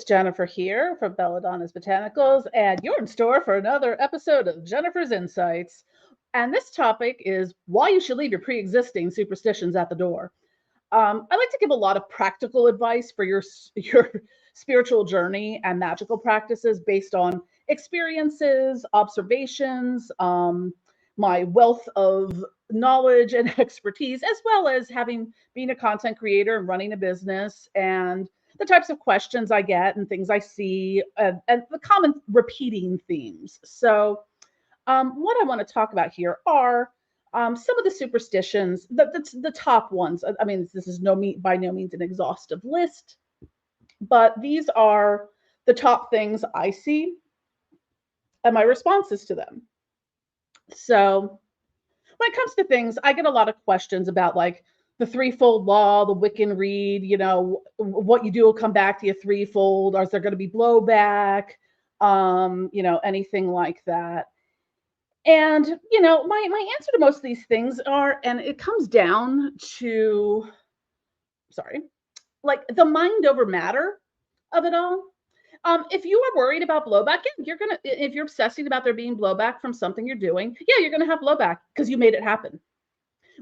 Jennifer here from Belladonna's Botanicals, and you're in store for another episode of Jennifer's Insights. And this topic is why you should leave your pre-existing superstitions at the door. I like to give a lot of practical advice for your spiritual journey and magical practices based on experiences, observations, my wealth of knowledge and expertise, as well as having been a content creator and running a business and the types of questions I get and things I see and the common repeating themes. So, what I want to talk about here are some of the superstitions, the top ones. I mean, this is by no means an exhaustive list, but these are the top things I see and my responses to them. So, when it comes to things, I get a lot of questions about like the threefold law, the Wiccan read, what you do will come back to you threefold. Or is there going to be blowback? Anything like that. And, my answer to most of these things are, and it comes down to, like the mind over matter of it all. If you are worried about blowback, yeah, if you're obsessing about there being blowback from something you're doing, yeah, you're gonna have blowback because you made it happen.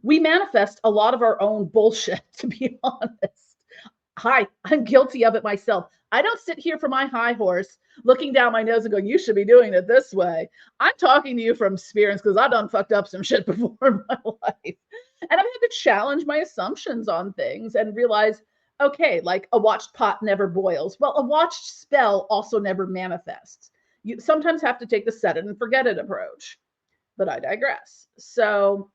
We manifest a lot of our own bullshit, to be honest. Hi, I'm guilty of it myself. I don't sit here from my high horse looking down my nose and going, you should be doing it this way. I'm talking to you from experience because I've done fucked up some shit before in my life. And I've had to challenge my assumptions on things and realize, okay, like a watched pot never boils. Well, a watched spell also never manifests. You sometimes have to take the set it and forget it approach. But I digress. So,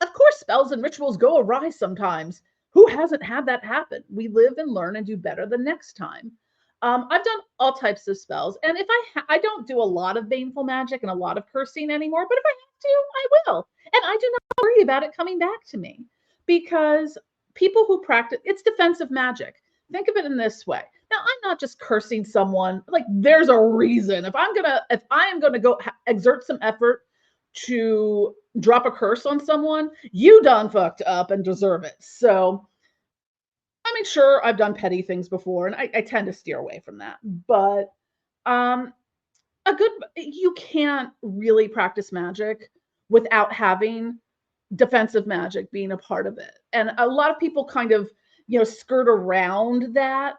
of course, spells and rituals go awry sometimes. Who hasn't had that happen? We live and learn and do better the next time. I've done all types of spells, and if I don't do a lot of baneful magic and a lot of cursing anymore, but if I have to, I will, and I do not worry about it coming back to me because people who practice it's defensive magic. Think of it in this way. Now, I'm not just cursing someone. Like, there's a reason. If I am gonna go exert some effort to drop a curse on someone, you done fucked up and deserve it. So, I mean, sure, I've done petty things before, and I tend to steer away from that. But you can't really practice magic without having defensive magic being a part of it. And a lot of people kind of, skirt around that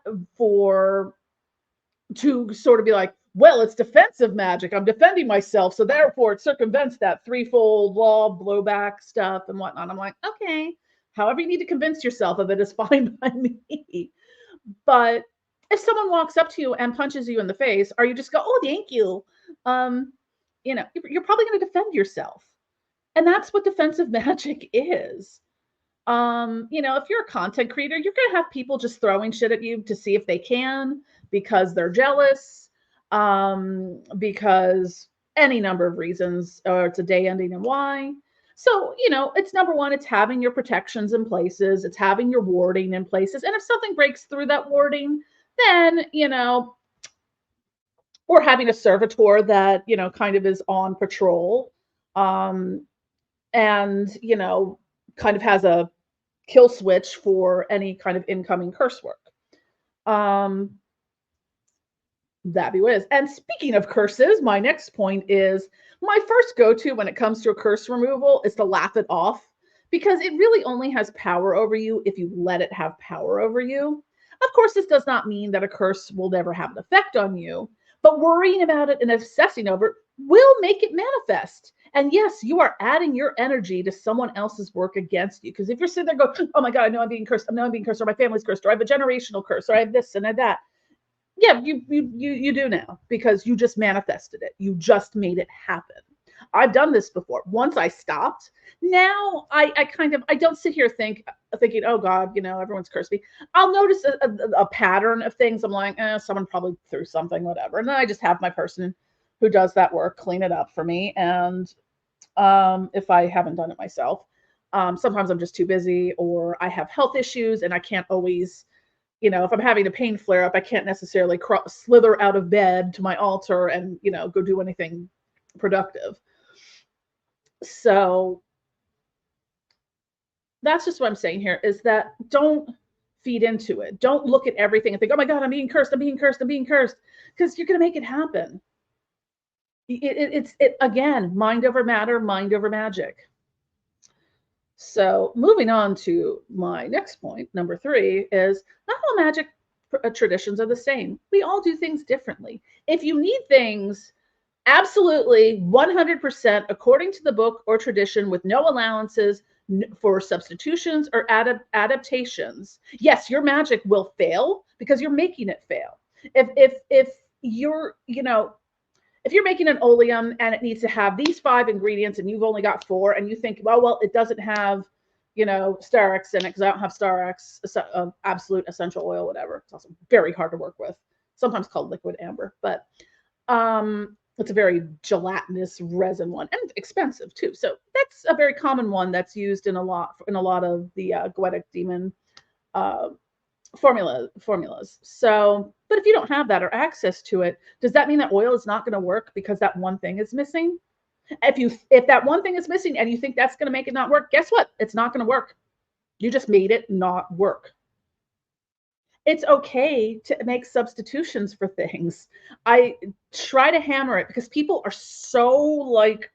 to sort of be like, well, it's defensive magic. I'm defending myself. So therefore it circumvents that threefold law, blowback stuff and whatnot. I'm like, okay, however you need to convince yourself of it is fine by me. But if someone walks up to you and punches you in the face, or you just go, oh, thank you. You're probably going to defend yourself. And that's what defensive magic is. If you're a content creator, you're going to have people just throwing shit at you to see if they can, because they're jealous, because any number of reasons, or it's a day ending in Y. So, it's number one, it's having your protections in places, it's having your warding in places. And if something breaks through that warding, then, or having a servitor that, kind of is on patrol, and, kind of has a kill switch for any kind of incoming curse work. That be what it is. And speaking of curses, my next point is my first go-to when it comes to a curse removal is to laugh it off, because it really only has power over you if you let it have power over you. Of course, this does not mean that a curse will never have an effect on you, but worrying about it and obsessing over it will make it manifest. And yes, you are adding your energy to someone else's work against you. Because if you're sitting there going, oh my God, I know I'm being cursed, or my family's cursed, or I have a generational curse, or I have this and I have that. Yeah, you do now, because you just manifested it. You just made it happen. I've done this before. Once I stopped, now I don't sit here thinking, oh God, everyone's cursed me. I'll notice a pattern of things. I'm like, someone probably threw something, whatever. And then I just have my person who does that work clean it up for me. And if I haven't done it myself, sometimes I'm just too busy, or I have health issues and I can't always, if I'm having a pain flare up, I can't necessarily slither out of bed to my altar and, go do anything productive. So that's just what I'm saying here, is that don't feed into it. Don't look at everything and think, oh my God, I'm being cursed, I'm being cursed, I'm being cursed, because you're going to make it happen. It's again, mind over matter, mind over magic. So moving on to my next point, number 3, is not all magic traditions are the same. We all do things differently. If you need things absolutely 100% according to the book or tradition with no allowances for substitutions or adaptations, yes, your magic will fail because you're making it fail. If you're, if you're making an oleum and it needs to have these 5 ingredients and you've only got 4, and you think, well, it doesn't have, Star-X in it because I don't have Star-X, absolute essential oil, whatever. It's also very hard to work with, sometimes called liquid amber, but it's a very gelatinous resin one and expensive too. So that's a very common one that's used in a lot of the Goetic demon formulas. So, but if you don't have that or access to it, does that mean that oil is not going to work because that one thing is missing? If that one thing is missing and you think that's going to make it not work, guess what? It's not going to work. You just made it not work. It's okay to make substitutions for things. I try to hammer it because people are so like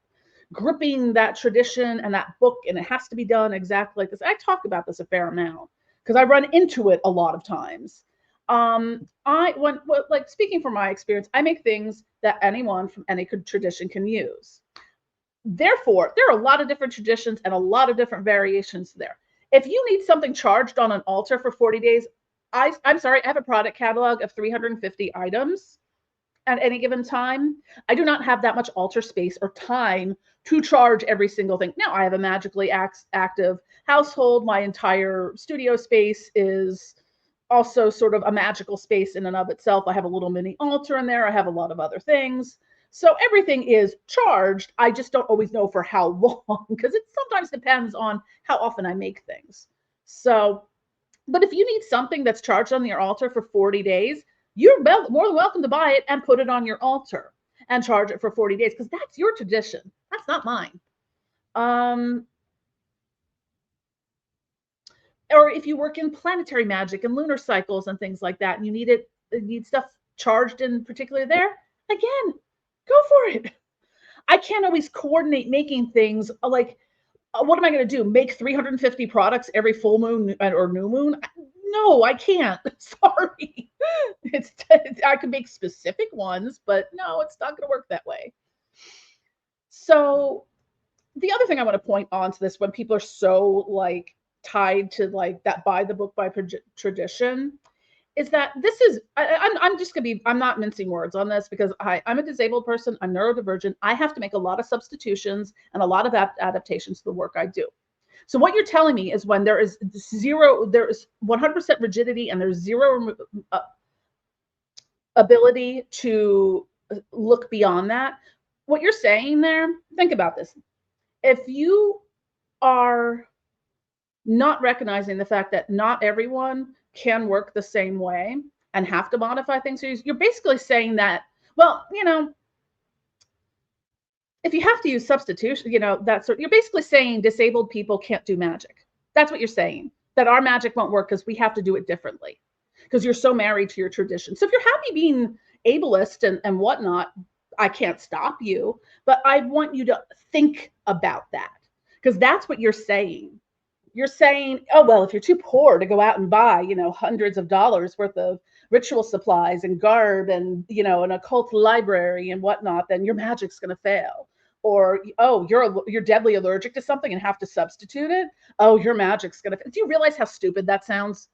gripping that tradition and that book, and it has to be done exactly like this. I talk about this a fair amount because I run into it a lot of times. Like speaking from my experience, I make things that anyone from any tradition can use. Therefore, there are a lot of different traditions and a lot of different variations there. If you need something charged on an altar for 40 days, I'm sorry, I have a product catalog of 350 items at any given time. I do not have that much altar space or time to charge every single thing. Now, I have a magically active household. My entire studio space is also sort of a magical space in and of itself. I have a little mini altar in there. I have a lot of other things. So everything is charged. I just don't always know for how long because it sometimes depends on how often I make things. So, but if you need something that's charged on your altar for 40 days, you're more than welcome to buy it and put it on your altar and charge it for 40 days because that's your tradition. That's not mine. Or if you work in planetary magic and lunar cycles and things like that, and you need stuff charged in particular there, again, go for it. I can't always coordinate making things like, what am I going to do? Make 350 products every full moon or new moon? No, I can't. Sorry. I could make specific ones, but no, it's not going to work that way. So the other thing I want to point on to this, when people are so like tied to like that by the book by tradition, is that this is, I'm just going to be, I'm not mincing words on this because I'm a disabled person. I'm neurodivergent. I have to make a lot of substitutions and a lot of adaptations to the work I do. So what you're telling me is when there is 100% rigidity and there's zero ability to look beyond that, what you're saying there, think about this. If you are not recognizing the fact that not everyone can work the same way and have to modify things, you're basically saying that, well, if you have to use substitution, you're basically saying disabled people can't do magic. That's what you're saying, that our magic won't work because we have to do it differently because you're so married to your tradition. So if you're happy being ableist and whatnot, I can't stop you, but I want you to think about that because that's what you're saying. You're saying, oh, well, if you're too poor to go out and buy, hundreds of dollars worth of ritual supplies and garb and, an occult library and whatnot, then your magic's going to fail. Or, oh, you're deadly allergic to something and have to substitute it. Oh, your magic's going to fail. Do you realize how stupid that sounds?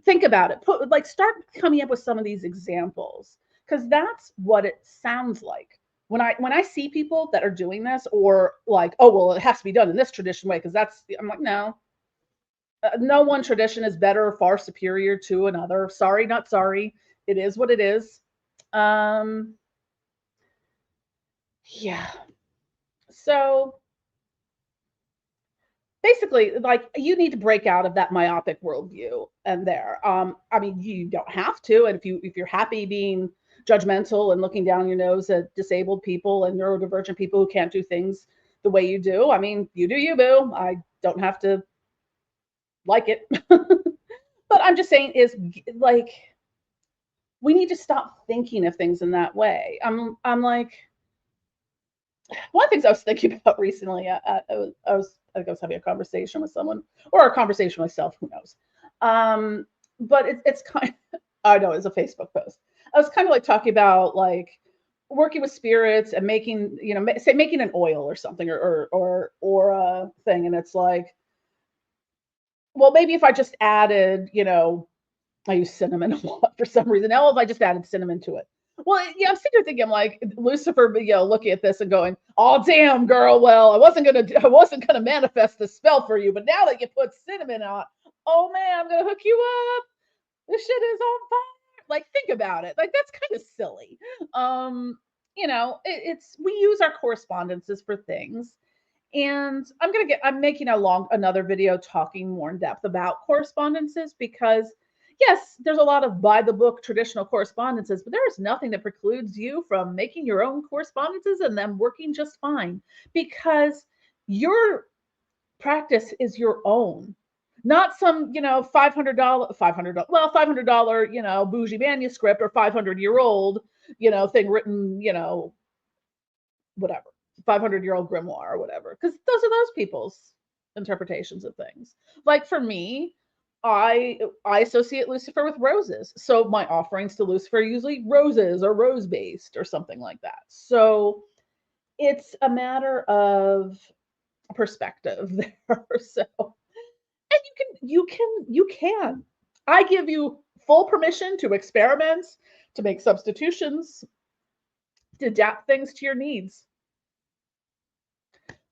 Think about it. Start coming up with some of these examples because that's what it sounds like. When I see people that are doing this, or like, oh, well, it has to be done in this tradition way, because I'm like, no, no one tradition is better or far superior to another. Sorry, not sorry. It is what it is. Yeah. So basically, like, you need to break out of that myopic worldview and there. I mean, you don't have to. And if you're happy being judgmental and looking down your nose at disabled people and neurodivergent people who can't do things the way you do, I mean, you do you, boo. I don't have to like it. But I'm just saying is like, we need to stop thinking of things in that way. I'm like, one of the things I was thinking about recently, I think I was having a conversation with someone or a conversation with myself, who knows. But it's kind of, I know it's a Facebook post. I was kind of like talking about like working with spirits and making, say making an oil or something or a thing. And it's like, well, maybe if I just added, I use cinnamon a lot for some reason. Now, if I just added cinnamon to it. Well, yeah, I'm sitting there thinking, like Lucifer, looking at this and going, "Oh, damn, girl. Well, I wasn't gonna manifest the spell for you, but now that you put cinnamon on, oh man, I'm gonna hook you up. This shit is on fire." Like, think about it. Like, that's kind of silly. It's we use our correspondences for things, and I'm making another video talking more in depth about correspondences because yes, there's a lot of by the book traditional correspondences, but there is nothing that precludes you from making your own correspondences and them working just fine because your practice is your own. Not some, $500, bougie manuscript or 500-year-old, thing written, whatever, 500-year-old grimoire or whatever, because those people's interpretations of things. Like for me, I associate Lucifer with roses, so my offerings to Lucifer are usually roses or rose based or something like that. So it's a matter of perspective there. So, and you can. I give you full permission to experiment, to make substitutions, to adapt things to your needs.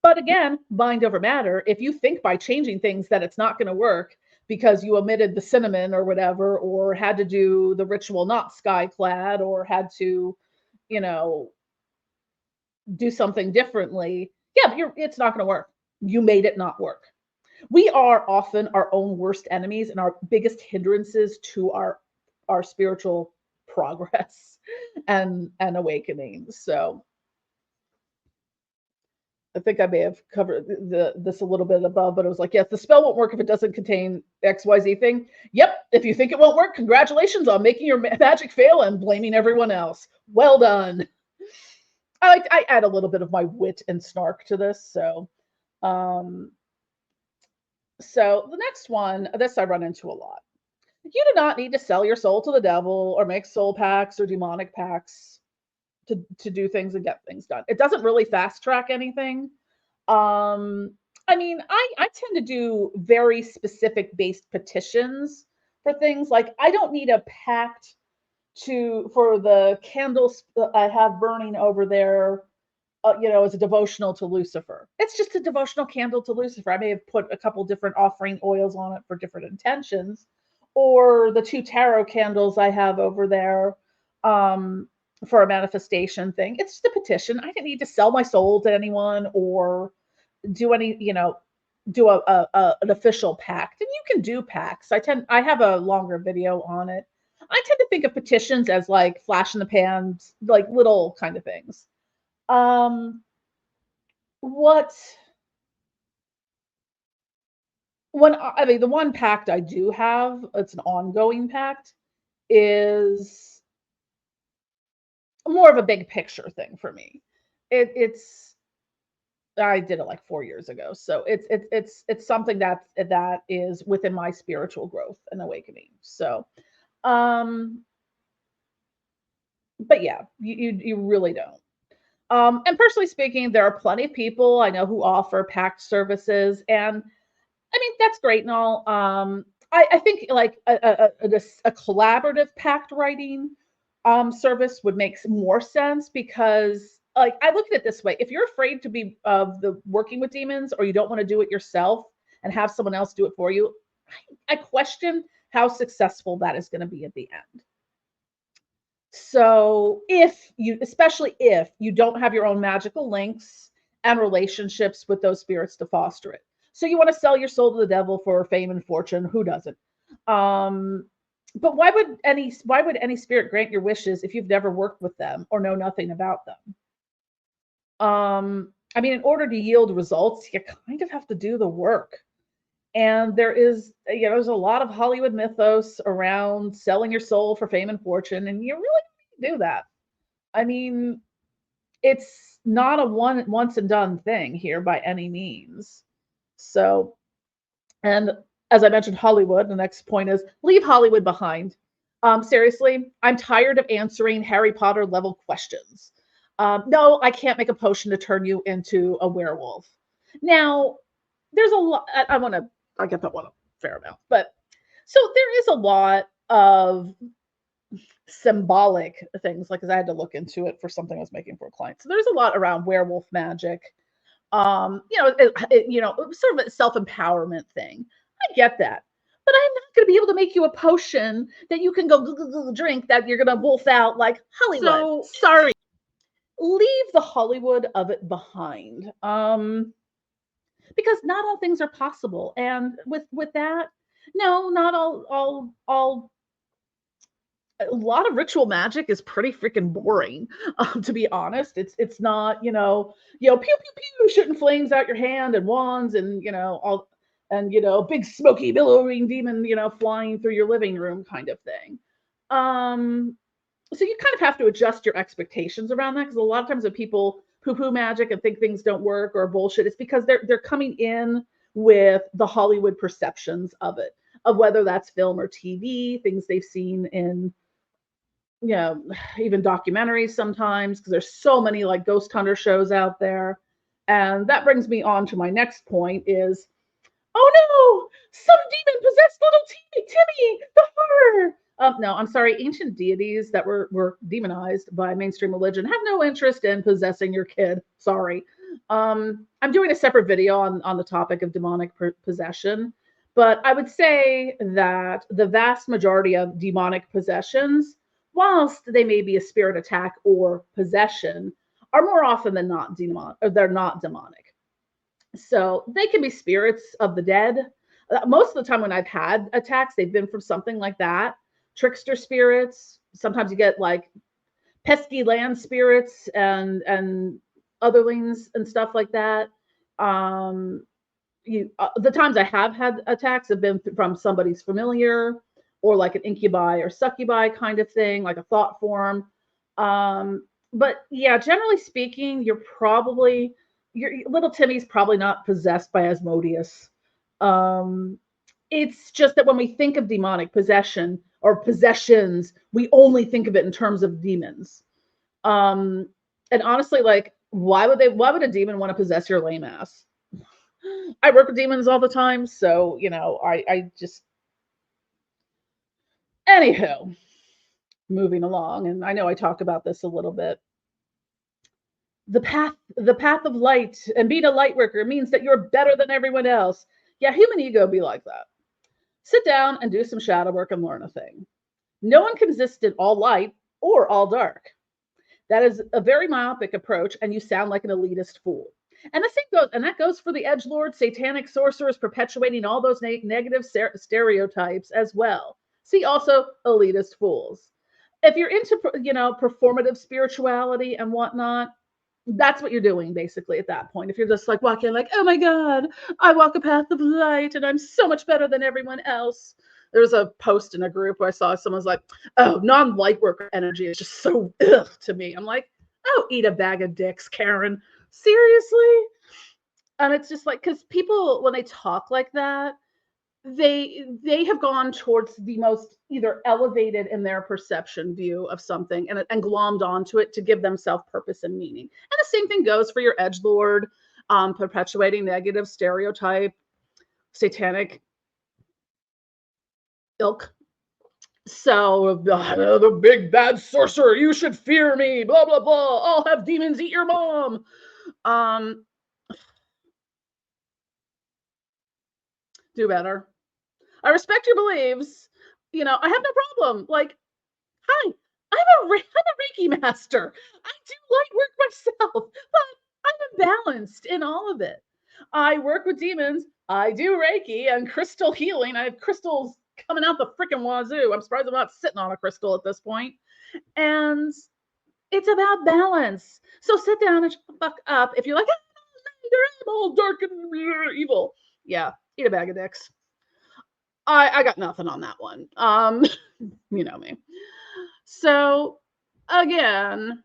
But again, mind over matter. If you think by changing things that it's not going to work because you omitted the cinnamon or whatever, or had to do the ritual not sky clad, or had to, you know, do something differently, yeah, it's not going to work. You made it not work. We are often our own worst enemies and our biggest hindrances to our spiritual progress and awakening. So I think I may have covered this a little bit above, but it was like, yes, the spell won't work if it doesn't contain XYZ thing. Yep. If you think it won't work, congratulations on making your magic fail and blaming everyone else. Well done. I add a little bit of my wit and snark to this. So the next one, this I run into a lot. You do not need to sell your soul to the devil or make soul pacts or demonic pacts to do things and get things done. It doesn't really fast track anything. I mean, I tend to do very specific based petitions for things. Like I don't need a pact for the candles I have burning over there, as a devotional to Lucifer. It's just a devotional candle to Lucifer. I may have put a couple different offering oils on it for different intentions, or the 2 tarot candles I have over there for a manifestation thing. It's just a petition. I didn't need to sell my soul to anyone or do any, do an official pact. And you can do pacts. I have a longer video on it. I tend to think of petitions as like flash in the pan, like little kind of things. What when I mean the one pact I do have, it's an ongoing pact, is more of a big picture thing for me. It's I did it like 4 years ago, so it's something that is within my spiritual growth and awakening. So, um, but yeah, you really don't. And personally speaking, there are plenty of people I know who offer pact services, and I mean that's great and all. I think like a collaborative pact writing service would make more sense because like I look at it this way: if you're afraid to be of the working with demons, or you don't want to do it yourself and have someone else do it for you, I question how successful that is going to be at the end. So especially if you don't have your own magical links and relationships with those spirits to foster it. So you want to sell your soul to the devil for fame and fortune. Who doesn't? But why would any spirit grant your wishes if you've never worked with them or know nothing about them? I mean, in order to yield results, you kind of have to do the work. And there is, there's a lot of Hollywood mythos around selling your soul for fame and fortune, and you really don't need to do that. I mean, it's not a once and done thing here by any means. So, and as I mentioned, Hollywood, the next point is leave Hollywood behind. Seriously, I'm tired of answering Harry Potter level questions. No, I can't make a potion to turn you into a werewolf. Now, there's a lot. I get that one a fair amount, but so there is a lot of symbolic things, like, 'cause I had to look into it for something I was making for a client. So there's a lot around werewolf magic. Sort of a self-empowerment thing. I get that. But I'm not going to be able to make you a potion that you can go drink that you're going to wolf out like Hollywood. So sorry. Leave the Hollywood of it behind. Because not all things are possible. And with that, no, not all a lot of ritual magic is pretty freaking boring, to be honest. It's not, pew pew pew shooting flames out your hand and wands and all, and big smoky billowing demon flying through your living room kind of thing. So you kind of have to adjust your expectations around that, because a lot of times when people poo-poo magic and think things don't work or bullshit, it's because they're coming in with the Hollywood perceptions of it, of whether that's film or TV, things they've seen in even documentaries sometimes, because there's so many like ghost hunter shows out there. And that brings me on to my next point is, oh no, some demon possessed little Timmy, the horror. No, I'm sorry. Ancient deities that were demonized by mainstream religion have no interest in possessing your kid. Sorry. I'm doing a separate video on the topic of demonic possession, but I would say that the vast majority of demonic possessions, whilst they may be a spirit attack or possession, are more often than not demonic, or they're not demonic. So they can be spirits of the dead. Most of the time when I've had attacks, they've been from something like that. Trickster spirits. Sometimes you get like pesky land spirits and otherlings and stuff like that. The times I have had attacks have been from somebody's familiar, or like an incubi or succubi kind of thing, like a thought form. But yeah, generally speaking, your little Timmy's probably not possessed by Asmodeus. It's just that when we think of demonic possession or possessions, we only think of it in terms of demons. And honestly, like, why would a demon want to possess your lame ass? I work with demons all the time, so I just, anywho, moving along, and I know I talk about this a little bit. The path of light and being a light worker means that you're better than everyone else. Yeah, human ego be like that. Sit down and do some shadow work and learn a thing. No one can exist in all light or all dark. That is a very myopic approach, and you sound like an elitist fool. And that goes for the edgelord, satanic sorcerers perpetuating all those negative stereotypes as well. See also elitist fools. If you're into performative spirituality and whatnot, that's what you're doing basically at that point. If you're just like walking like, oh my God, I walk a path of light and I'm so much better than everyone else. There was a post in a group where I saw someone's like, oh, non-light worker energy is just so ugh to me. I'm like, oh, eat a bag of dicks, Karen. Seriously? And it's just like, because people, when they talk like that, they have gone towards the most either elevated in their perception view of something and glommed onto it to give themselves purpose and meaning. And the same thing goes for your edgelord, perpetuating negative stereotype, satanic ilk. So the big bad sorcerer, you should fear me, blah blah blah. I'll have demons eat your mom. Do better. I respect your beliefs. I have no problem. Like, hi, I'm a Reiki master. I do light work myself, but I'm imbalanced in all of it. I work with demons. I do Reiki and crystal healing. I have crystals coming out the freaking wazoo. I'm surprised I'm not sitting on a crystal at this point. And it's about balance. So sit down and shut the fuck up. If you're like, I'm all dark and evil. Yeah, Eat a bag of dicks. I got nothing on that one. You know me. So again,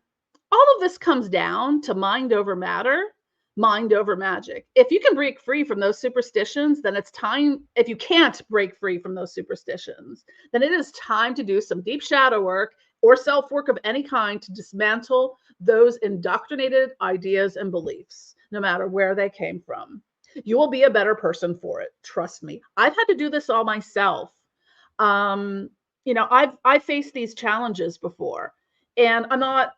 all of this comes down to mind over matter, mind over magic. If you can break free from those superstitions, then it's time. If you can't break free from those superstitions, then it is time to do some deep shadow work or self work of any kind to dismantle those indoctrinated ideas and beliefs, no matter where they came from. You will be a better person for it. Trust me. I've had to do this all myself. Um, I've faced these challenges before, and I'm not,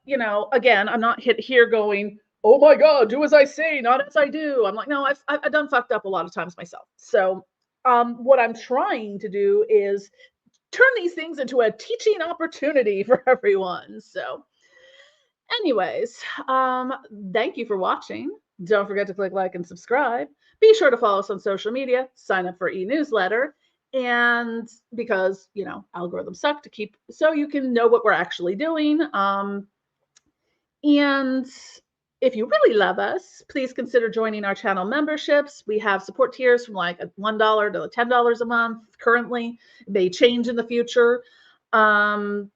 again, I'm not here going, oh my God, do as I say, not as I do. I'm like, no, I've done fucked up a lot of times myself. So, what I'm trying to do is turn these things into a teaching opportunity for everyone. So, anyways, thank you for watching. Don't forget to click like and subscribe. Be sure to follow us on social media, sign up for e-newsletter, and because, algorithms suck to keep, so you can know what we're actually doing. And if you really love us, please consider joining our channel memberships. We have support tiers from like $1 to $10 a month currently. It may change in the future. Or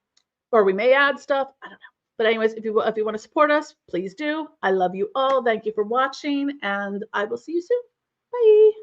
we may add stuff. I don't know. But anyways, if you want to support us, please do. I love you all. Thank you for watching, and I will see you soon. Bye.